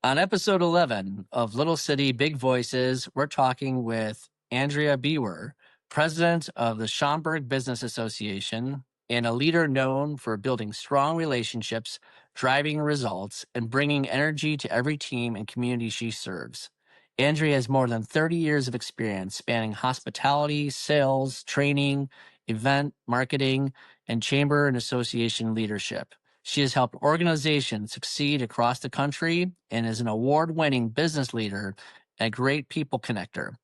On episode 11 of Little City Big Voices, we're talking with Andrea Biwer, president of the Schaumburg Business Association and a leader known for building strong relationships, driving results, and bringing energy to every team and community she serves. Andrea has more than 30 years of experience spanning hospitality, sales, training, event marketing, and chamber and association leadership. She has helped organizations succeed across the country and is an award-winning business leader and a great people connector.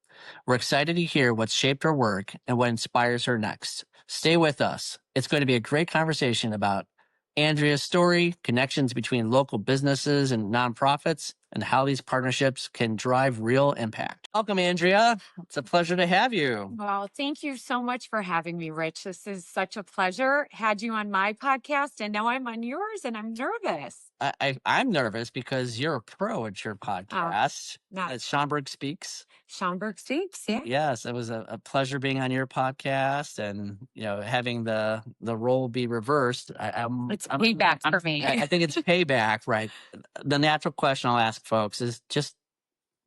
We're excited to hear what's shaped her work and what inspires her next. Stay with us. It's going to be a great conversation about Andrea's story, connections between local businesses and nonprofits, and how these partnerships can drive real impact. Welcome, Andrea. It's a pleasure to have you. Well, thank you so much for having me, Rich. This is such a pleasure. Had you on my podcast, and now I'm on yours, and I'm nervous. I'm nervous because you're a pro at your podcast. Not Schaumburg Speaks. Schaumburg Speaks, yeah. Yes, it was a pleasure being on your podcast, and having the role be reversed. It's payback for me. I think it's payback, right? The natural question I'll ask folks is just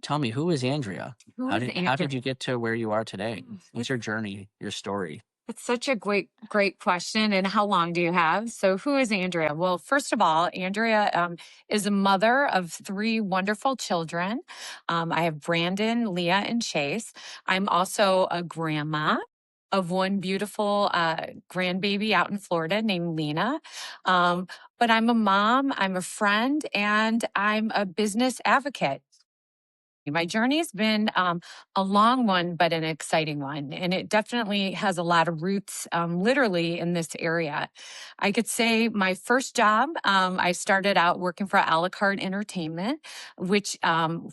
tell me, who is Andrea? How did you get to where you are today? What's your journey, your story? It's such a great question. And how long do you have? So who is Andrea? Well, first of all, Andrea is a mother of 3 wonderful children. I have Brandon, Leah, and Chase. I'm also a grandma of one beautiful grandbaby out in Florida named Lena. But I'm a mom, I'm a friend, and I'm a business advocate. My journey's been a long one, but an exciting one. And it definitely has a lot of roots, literally in this area. I could say my first job, I started out working for a la carte entertainment, which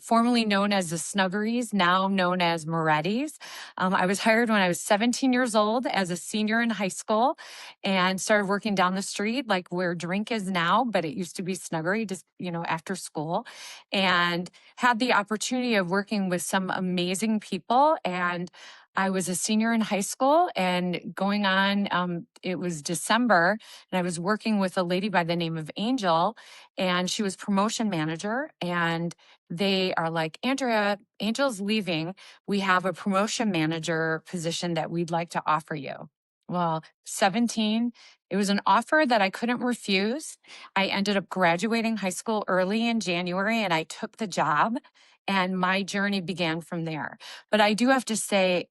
formerly known as the Snuggeries, now known as Moretti's. I was hired when I was 17 years old as a senior in high school and started working down the street, like where Drink is now, but it used to be Snuggery, just, after school. And had the opportunity of working with some amazing people. And I was a senior in high school and going on, it was December, and I was working with a lady by the name of Angel, and she was promotion manager. And they are like, Andrea, Angel's leaving. We have a promotion manager position that we'd like to offer you. Well, 17, it was an offer that I couldn't refuse. I ended up graduating high school early in January, and I took the job, and my journey began from there. But I do have to say,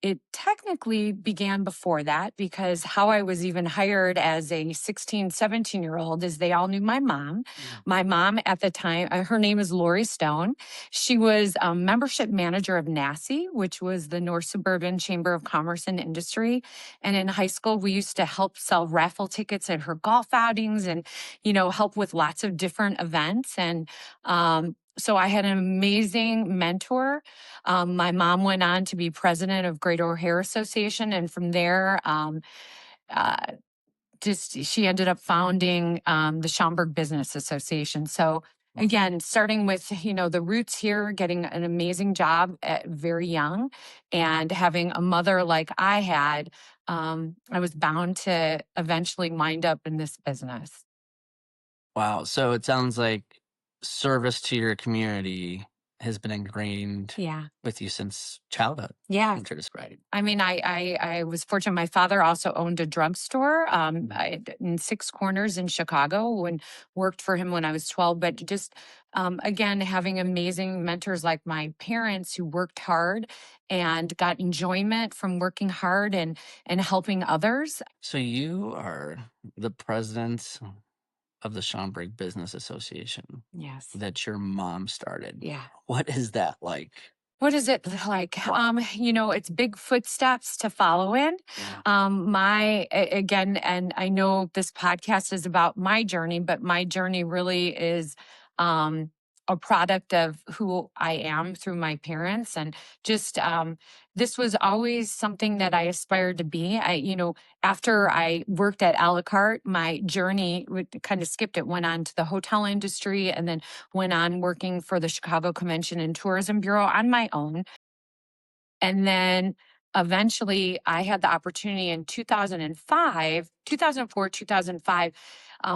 it technically began before that, because how I was even hired as a 16, 17-year-old is they all knew my mom. My mom at the time, her name is Lori Stone. She was a membership manager of NASI, which was the North Suburban Chamber of Commerce and Industry. And in high school, we used to help sell raffle tickets at her golf outings and, help with lots of different events. And so I had an amazing mentor. My mom went on to be president of Great O'Hare Association. And from there, she ended up founding the Schaumburg Business Association. So again, starting with, the roots here, getting an amazing job at very young and having a mother like I had, I was bound to eventually wind up in this business. Wow. So it sounds like service to your community has been ingrained with you since childhood. Yeah. To describe. I mean, I was fortunate. My father also owned a drugstore in Six Corners in Chicago and worked for him when I was 12. But just, again, having amazing mentors like my parents who worked hard and got enjoyment from working hard and helping others. So you are the president of the Schaumburg Business Association. Yes. That your mom started. Yeah. What is that like? What is it like? It's big footsteps to follow in. Yeah. Again, and I know this podcast is about my journey, but my journey really is a product of who I am through my parents. And just, this was always something that I aspired to be. After I worked at a la carte, my journey kind of skipped. It went on to the hotel industry and then went on working for the Chicago Convention and Tourism Bureau on my own. And then eventually I had the opportunity in 2004, 2005.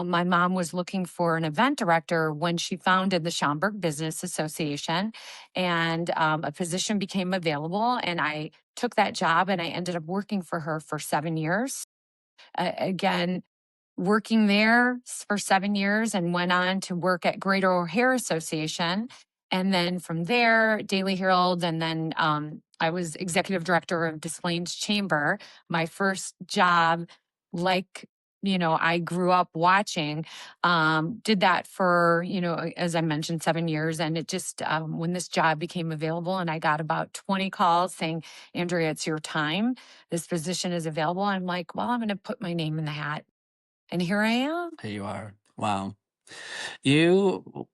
My mom was looking for an event director when she founded the Schaumburg Business Association, and a position became available. And I took that job and I ended up working for her for 7 years. Again, working there for 7 years and went on to work at Greater O'Hare Association. And then from there, Daily Herald. And then I was executive director of Des Plaines Chamber. My first job, like, I grew up watching, did that for, as I mentioned, 7 years. And it just, when this job became available and I got about 20 calls saying, Andrea, it's your time. This position is available. I'm like, well, I'm going to put my name in the hat. And here I am. Here you are. Wow.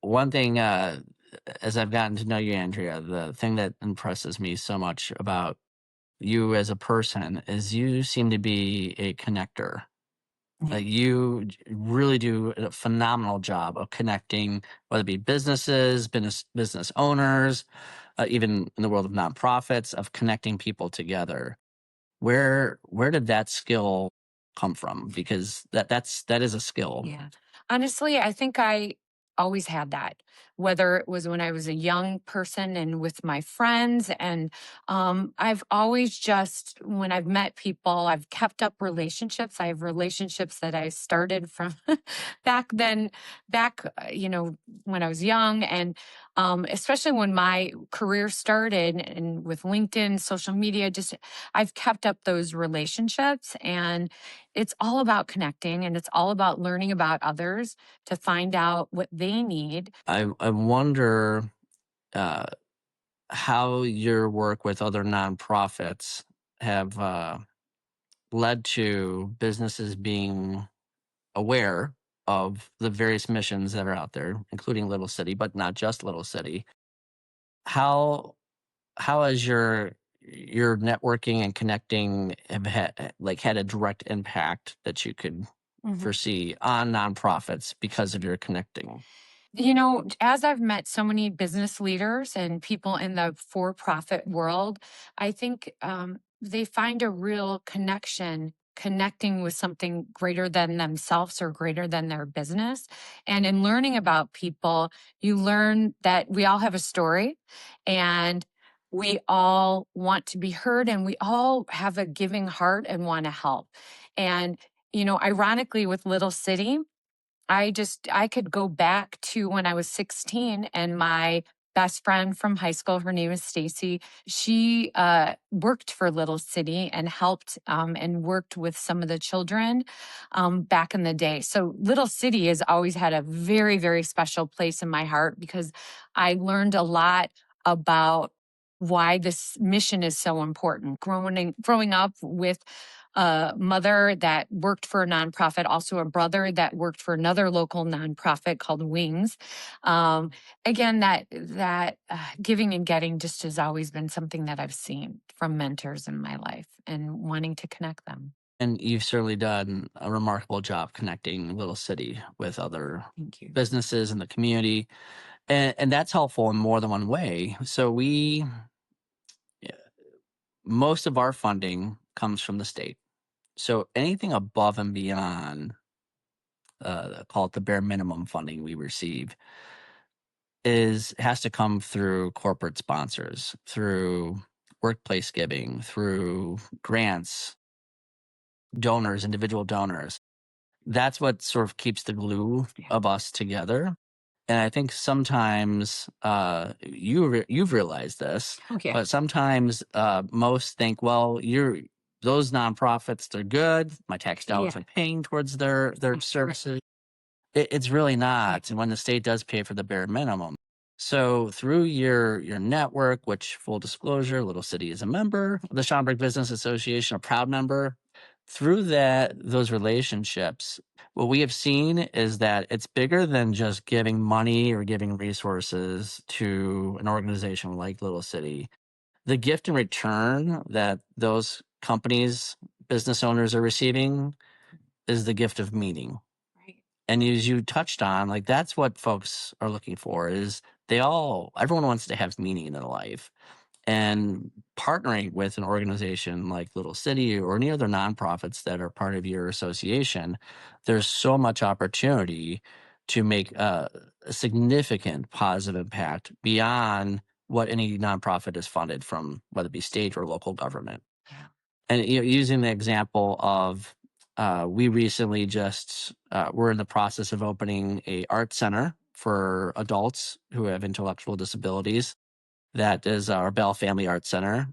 One thing, as I've gotten to know you, Andrea, the thing that impresses me so much about you as a person is you seem to be a connector. Like really do a phenomenal job of connecting, whether it be business owners, even in the world of nonprofits, of connecting people together. Where did that skill come from? Because that is a skill. Yeah. Honestly, I think I always had that, whether it was when I was a young person and with my friends. And I've always just, when I've met people, I've kept up relationships. I have relationships that I started from back then, when I was young. And especially when my career started and with LinkedIn, social media, just I've kept up those relationships. And it's all about connecting and it's all about learning about others to find out what they need. I wonder how your work with other nonprofits have led to businesses being aware of the various missions that are out there, including Little City, but not just Little City. How has your networking and connecting have had a direct impact that you could foresee on nonprofits because of your connecting? As I've met so many business leaders and people in the for profit world, I think they find a real connection connecting with something greater than themselves or greater than their business. And in learning about people, you learn that we all have a story and we all want to be heard and we all have a giving heart and want to help. And, ironically, with Little City, I could go back to when I was 16 and my best friend from high school, her name is Stacy. She worked for Little City and helped and worked with some of the children back in the day. So Little City has always had a very, very special place in my heart because I learned a lot about why this mission is so important. Growing up with a mother that worked for a nonprofit, also a brother that worked for another local nonprofit called Wings. Again, that giving and getting just has always been something that I've seen from mentors in my life and wanting to connect them. And you've certainly done a remarkable job connecting Little City with other Thank you. businesses in the community. And that's helpful in more than one way. So most of our funding comes from the state. So anything above and beyond, call it the bare minimum funding we receive, has to come through corporate sponsors, through workplace giving, through grants, donors, individual donors. That's what sort of keeps the glue of us together. And I think sometimes you've realized this, but sometimes most think, well, those nonprofits, they're good. My tax dollars are paying towards their services. It's really not. And when the state does pay for the bare minimum. So through your network, which full disclosure, Little City is a member of the Schaumburg Business Association, a proud member. Through those relationships, what we have seen is that it's bigger than just giving money or giving resources to an organization like Little City. The gift in return that those companies, business owners are receiving is the gift of meaning. And as you touched on, like that's what folks are looking for is everyone wants to have meaning in their life. And partnering with an organization like Little City or any other nonprofits that are part of your association, there's so much opportunity to make a significant positive impact beyond what any nonprofit is funded from, whether it be state or local government. Yeah. And using the example of we recently just we're in the process of opening a art center for adults who have intellectual disabilities. That is our Bell Family Arts Center.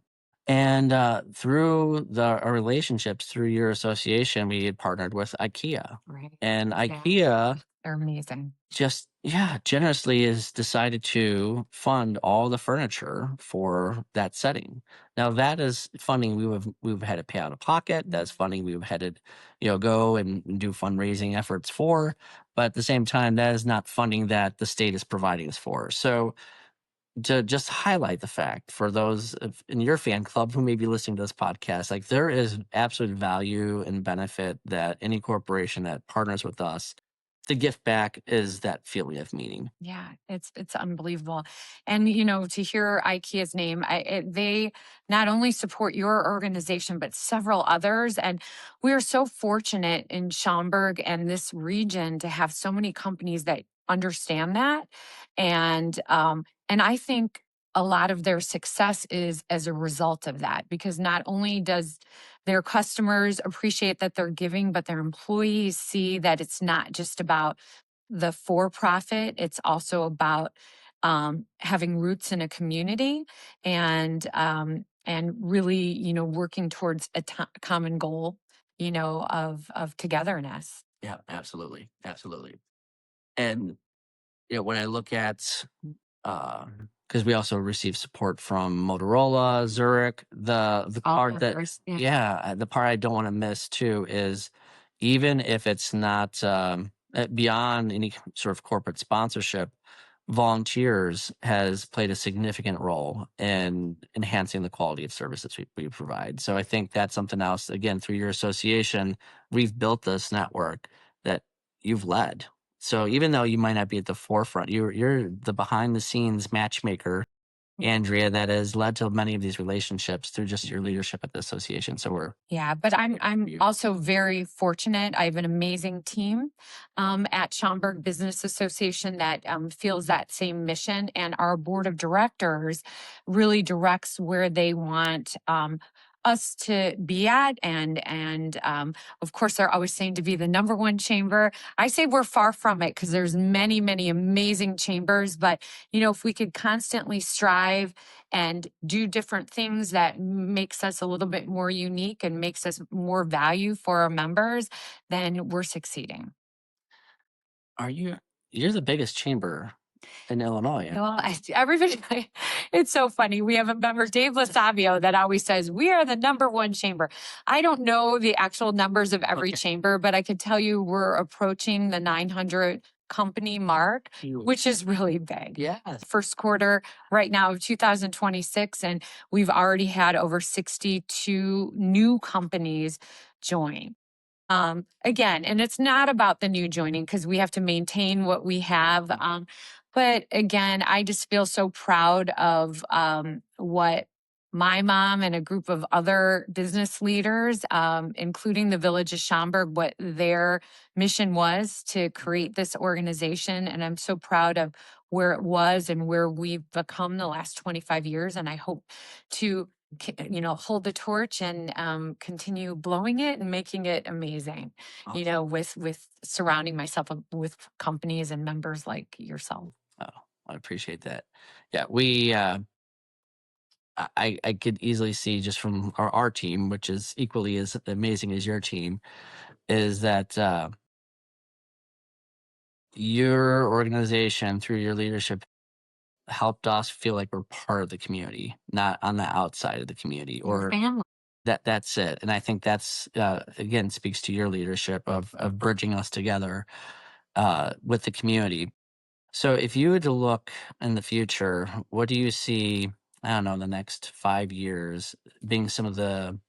And through our relationships through your association, we had partnered with IKEA. Right. And Yeah. IKEA They're amazing. just, yeah, generously has decided to fund all the furniture for that setting. Now that is funding we've had to pay out of pocket. That's funding we've had to, go and do fundraising efforts for. But at the same time, that is not funding that the state is providing us for. So to just highlight the fact for those in your fan club who may be listening to this podcast, like there is absolute value and benefit that any corporation that partners with us, the gift back is that feeling of meaning. Yeah, it's unbelievable. And to hear IKEA's name, they not only support your organization but several others. And we are so fortunate in Schaumburg and this region to have so many companies that understand that. And I think a lot of their success is as a result of that, because not only does their customers appreciate that they're giving, but their employees see that it's not just about the for profit. It's also about having roots in a community and really, working towards a common goal, of togetherness. Yeah, absolutely. Absolutely. And when I look at because we also receive support from Motorola, Zurich. The All part that members, yeah. the part I don't want to miss too is even if it's not beyond any sort of corporate sponsorship, volunteers has played a significant role in enhancing the quality of services we provide. So I think that's something else. Again, through your association, we've built this network that you've led. So even though you might not be at the forefront, you're the behind the scenes matchmaker, Andrea, that has led to many of these relationships through just your leadership at the association. So we're Yeah, but I'm you. also very fortunate. I have an amazing team at Schaumburg Business Association that feels that same mission, and our board of directors really directs where they want us to be at. And of course, they're always saying to be the number one chamber. I say we're far from it because there's many, many amazing chambers. But if we could constantly strive and do different things that makes us a little bit more unique and makes us more value for our members, then we're succeeding. You're the biggest chamber in Illinois. Well, everybody, it's so funny. We have a member, Dave Lasavio, that always says, we are the number one chamber. I don't know the actual numbers of every Okay. chamber, but I could tell you we're approaching the 900 company mark, which is really big. Yes. First quarter right now of 2026, and we've already had over 62 new companies join. Again, and it's not about the new joining because we have to maintain what we have. But again, I just feel so proud of what my mom and a group of other business leaders, including the Village of Schaumburg, what their mission was to create this organization. And I'm so proud of where it was and where we've become the last 25 years. And I hope to hold the torch and continue blowing it and making it amazing, with surrounding myself with companies and members like yourself. Oh, I appreciate that. Yeah, we I could easily see just from our team, which is equally as amazing as your team, is that your organization through your leadership helped us feel like we're part of the community, not on the outside of the community Your or family. that's it. And I think that's again speaks to your leadership of bridging us together with the community. So if you were to look in the future, what do you see, I don't know, in the next 5 years being some of the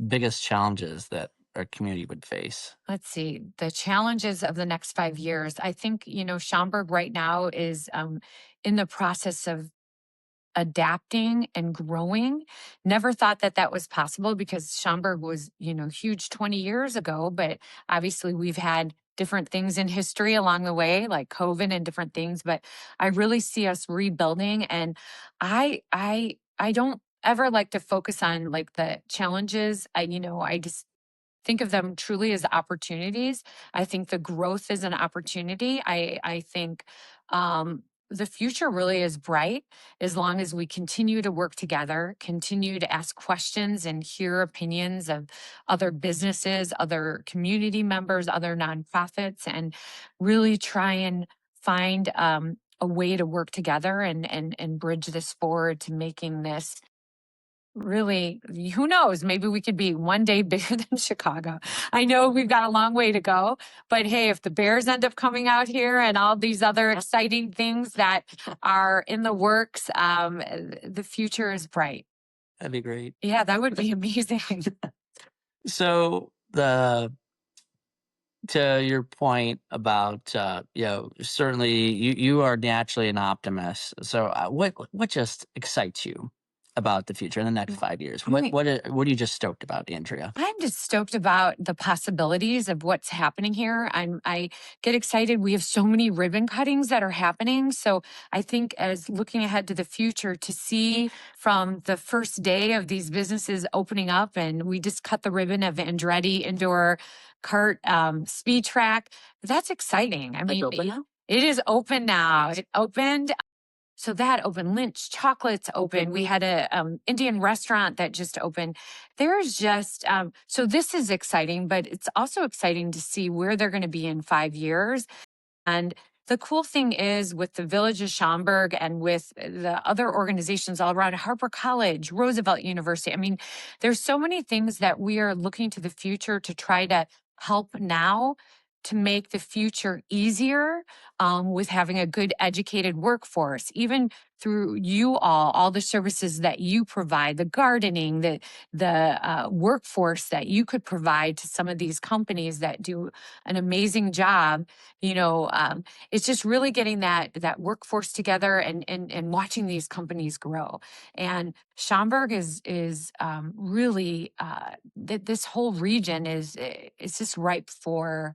biggest challenges that our community would face? Let's see, the challenges of the next 5 years. I think, Schaumburg right now is in the process of adapting and growing. Never thought that that was possible because Schaumburg was, huge 20 years ago, but obviously we've had different things in history along the way, like COVID and different things, but I really see us rebuilding. And I don't ever like to focus on like the challenges. I just think of them truly as opportunities. I think the growth is an opportunity. I think the future really is bright as long as we continue to work together, continue to ask questions and hear opinions of other businesses, other community members, other nonprofits, and really try and find a way to work together and bridge this forward to making this really, who knows? Maybe we could be one day bigger than Chicago. I know we've got a long way to go, but hey, if the Bears end up coming out here and all these other exciting things that are in the works, the future is bright. That'd be great. Yeah, that would be amazing. So to your point about certainly you are naturally an optimist. So what just excites you about the future in the next 5 years? What are you just stoked about, Andrea? I'm just stoked about the possibilities of what's happening here. I get excited. We have so many ribbon cuttings that are happening. So I think as looking ahead to the future to see from the first day of these businesses opening up, and we just cut the ribbon of Andretti Indoor Kart Speed Track. That's exciting. I mean, open now? It is open now. It opened. So that opened. Lynch Chocolate's open. We had a Indian restaurant that just opened. There's just so this is exciting, but it's also exciting to see where they're going to be in 5 years. And the cool thing is with the Village of Schaumburg and with the other organizations all around, Harper College, Roosevelt University. I mean, there's so many things that we are looking to the future to try to help now to make the future easier with having a good educated workforce, even through you all the services that you provide, the gardening, the workforce that you could provide to some of these companies that do an amazing job. It's just really getting that workforce together and watching these companies grow. And Schaumburg is really this whole region is just ripe for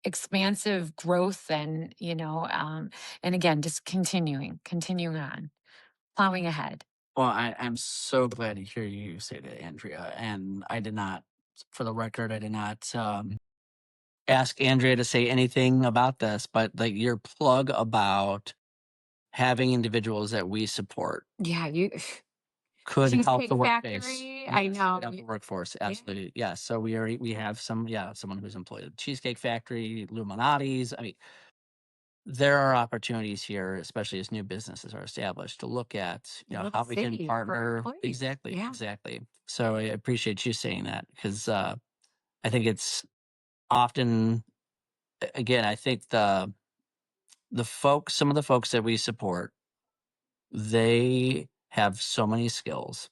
expansive growth and and again just continuing on, plowing ahead. Well, I'm so glad to hear you say that, Andrea. And I did not, for the record, I did not ask Andrea to say anything about this, but like your plug about having individuals that we support Yeah, you could help Cheesecake the workplace. Factory, I know. Help the workforce, absolutely. Yeah. So we have someone who's employed at Cheesecake Factory, Illuminati's. I mean, there are opportunities here, especially as new businesses are established, to look at Little how we can city for partner. employees. Exactly, Yeah. exactly. So I appreciate you saying that because I think it's often, again, I think some of the folks that we support, they have so many skills.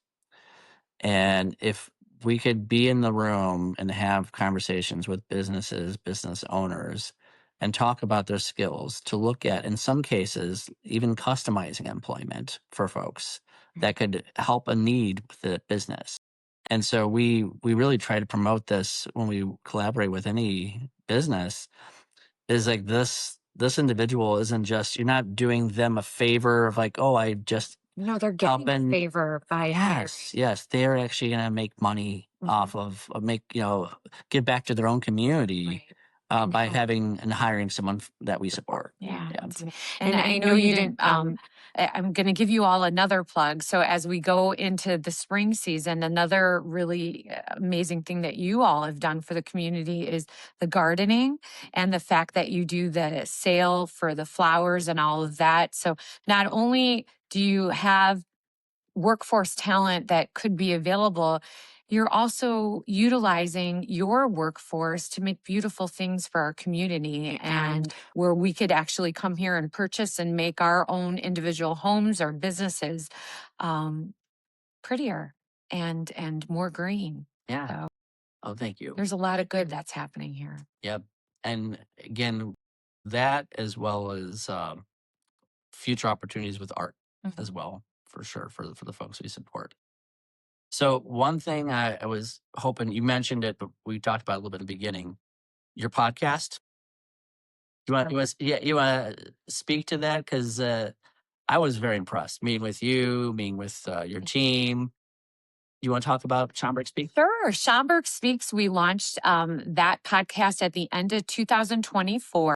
And if we could be in the room and have conversations with businesses, business owners, and talk about their skills to look at, in some cases, even customizing employment for folks that could help a need with the business. And so we really try to promote this when we collaborate with any business is like this individual isn't just, you're not doing them a favor of like, oh, I just No, they're getting a helping. favor by Yes, they're actually going to make money off of give back to their own community And by help. having and hiring someone that we support. Yeah. And I know you didn't, I'm going to give you all another plug. So as we go into the spring season, another really amazing thing that you all have done for the community is the gardening and the fact that you do the sale for the flowers and all of that. So not only do you have workforce talent that could be available, you're also utilizing your workforce to make beautiful things for our community and where we could actually come here and purchase and make our own individual homes or businesses prettier and more green. Yeah. So Oh, thank you. there's a lot of good that's happening here. Yep. And again, that as well as future opportunities with art. as well, for sure, for the folks we support. So one thing I was hoping you mentioned it, but we talked about it a little bit at the beginning. Your podcast. You want to speak to that? Because I was very impressed meeting with you, meeting with your team. You want to talk about Schaumburg Speak? Sure. Schaumburg Speaks, we launched that podcast at the end of 2024.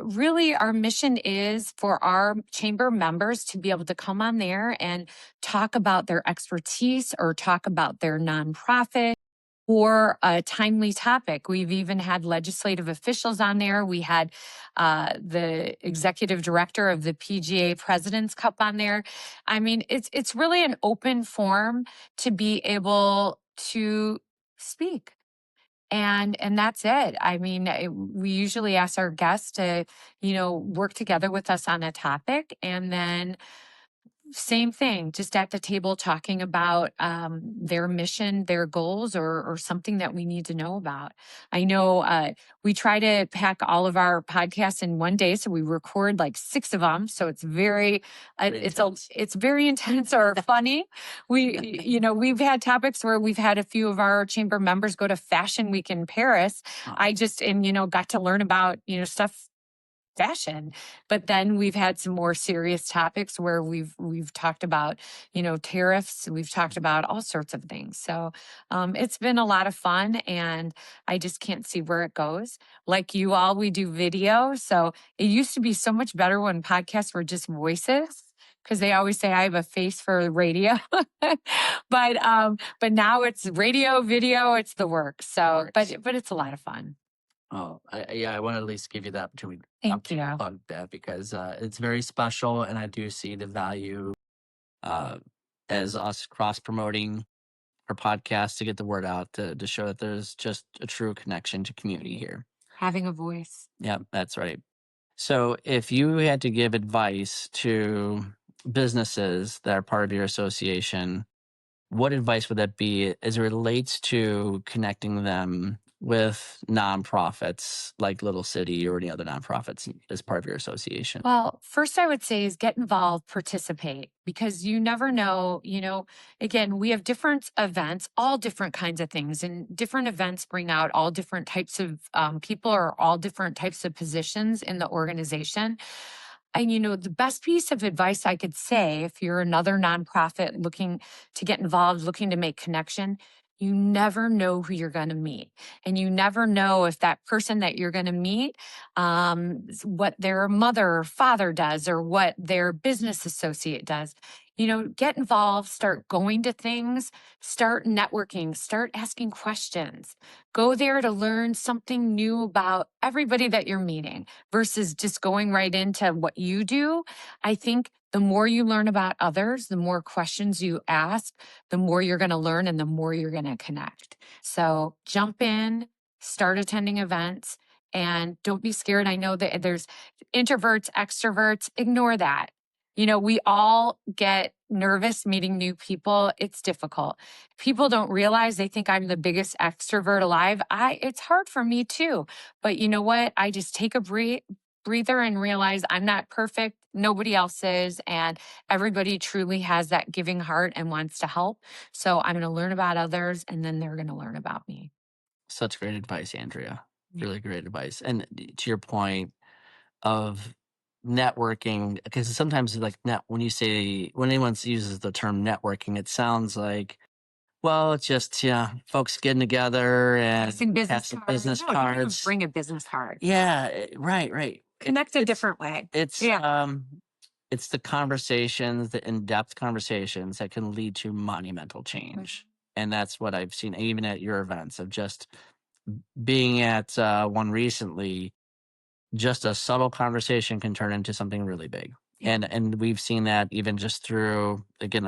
Really, our mission is for our chamber members to be able to come on there and talk about their expertise or talk about their nonprofit or a timely topic. We've even had legislative officials on there. We had the executive director of the PGA President's Cup on there. I mean, it's really an open forum to be able to speak. And that's it. I mean, we usually ask our guests to, work together with us on a topic, and then same thing, just at the table talking about their mission, their goals, or something that we need to know about. I know we try to pack all of our podcasts in one day, so we record like 6 of them. So it's very, it's very intense or funny. We've had topics where we've had a few of our chamber members go to Fashion Week in Paris. I just got to learn about stuff fashion. But then we've had some more serious topics where we've talked about, tariffs. We've talked about all sorts of things. So it's been a lot of fun, and I just can't see where it goes. Like you all, we do video. So it used to be so much better when podcasts were just voices, because they always say I have a face for radio. but now it's radio, video, it's the work. So but it's a lot of fun. Oh, I want to at least give you the opportunity Thank to you. plug that, because it's very special, and I do see the value as us cross promoting our podcast to get the word out, to show that there's just a true connection to community here. Having a voice. Yeah, that's right. So if you had to give advice to businesses that are part of your association, what advice would that be as it relates to connecting them with nonprofits like Little City or any other nonprofits as part of your association? Well, first I would say is get involved, participate, because you never know, again, we have different events, all different kinds of things, and different events bring out all different types of people or all different types of positions in the organization. And the best piece of advice I could say, if you're another nonprofit looking to get involved, looking to make connection, you never know who you're going to meet. And you never know if that person that you're going to meet, what their mother or father does, or what their business associate does. Get involved, start going to things, start networking, start asking questions. Go there to learn something new about everybody that you're meeting versus just going right into what you do. I think the more you learn about others, the more questions you ask, the more you're going to learn and the more you're going to connect. So jump in, start attending events, and don't be scared. I know that there's introverts, extroverts, ignore that. We all get nervous meeting new people. It's difficult. People don't realize, they think I'm the biggest extrovert alive. It's hard for me too. But you know what? I just take a breather and realize I'm not perfect. Nobody else is. And everybody truly has that giving heart and wants to help. So I'm going to learn about others, and then they're going to learn about me. Such great advice, Andrea. Really great advice. And to your point of networking, because sometimes like when anyone uses the term networking, it sounds like, well, it's just folks getting together and Passing business passing cards. business No, you can cards. bring a business card. Yeah, right. Connect a different way. It's it's the conversations, the in-depth conversations that can lead to monumental change. And that's what I've seen even at your events, of just being at one recently. Just a subtle conversation can turn into something really big. Yeah. And we've seen that even just through, again,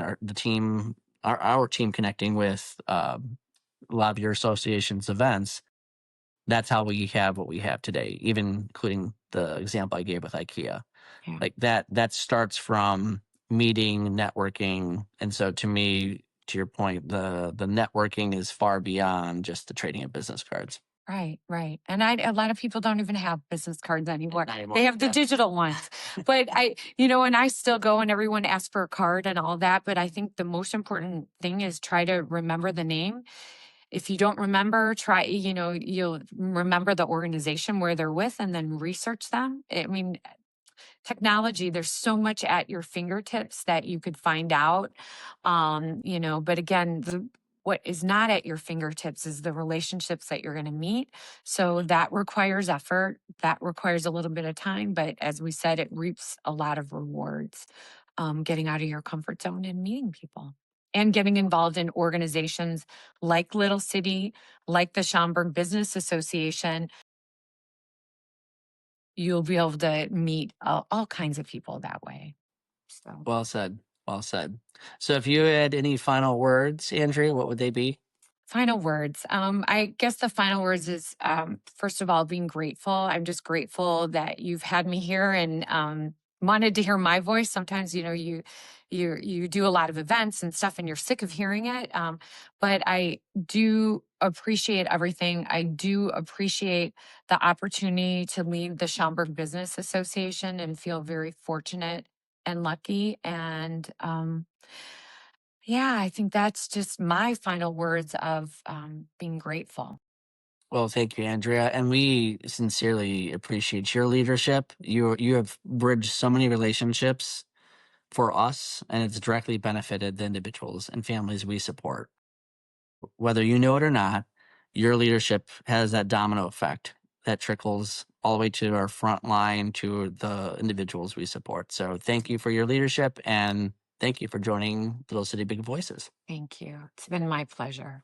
our team connecting with a lot of your association's events. That's how we have what we have today, even including the example I gave with IKEA. Yeah. Like that starts from meeting, networking. And so to me, to your point, the networking is far beyond just the trading of business cards. Right, right. And a lot of people don't even have business cards anymore. Not anymore. They have the Yeah. digital ones. But and I still go and everyone asks for a card and all that. But I think the most important thing is try to remember the name. If you don't remember, you'll remember the organization where they're with and then research them. I mean, technology, there's so much at your fingertips that you could find out. But again, what is not at your fingertips is the relationships that you're going to meet. So that requires effort, that requires a little bit of time. But as we said, it reaps a lot of rewards, getting out of your comfort zone and meeting people. And getting involved in organizations like Little City, like the Schaumburg Business Association, you'll be able to meet all kinds of people that way. So, Well said. Well said. So if you had any final words, Andrea, what would they be? final words. I guess the final words is first of all, being grateful. I'm just grateful that you've had me here and wanted to hear my voice. Sometimes, you do a lot of events and stuff, and you're sick of hearing it. But I do appreciate everything. I do appreciate the opportunity to lead the Schaumburg Business Association and feel very fortunate and lucky. And yeah, I think that's just my final words of being grateful. Well, thank you, Andrea, and we sincerely appreciate your leadership. You have bridged so many relationships for us, and it's directly benefited the individuals and families we support. Whether you know it or not, your leadership has that domino effect that trickles all the way to our front line to the individuals we support. So thank you for your leadership and thank you for joining Little City Big Voices. Thank you. It's been my pleasure.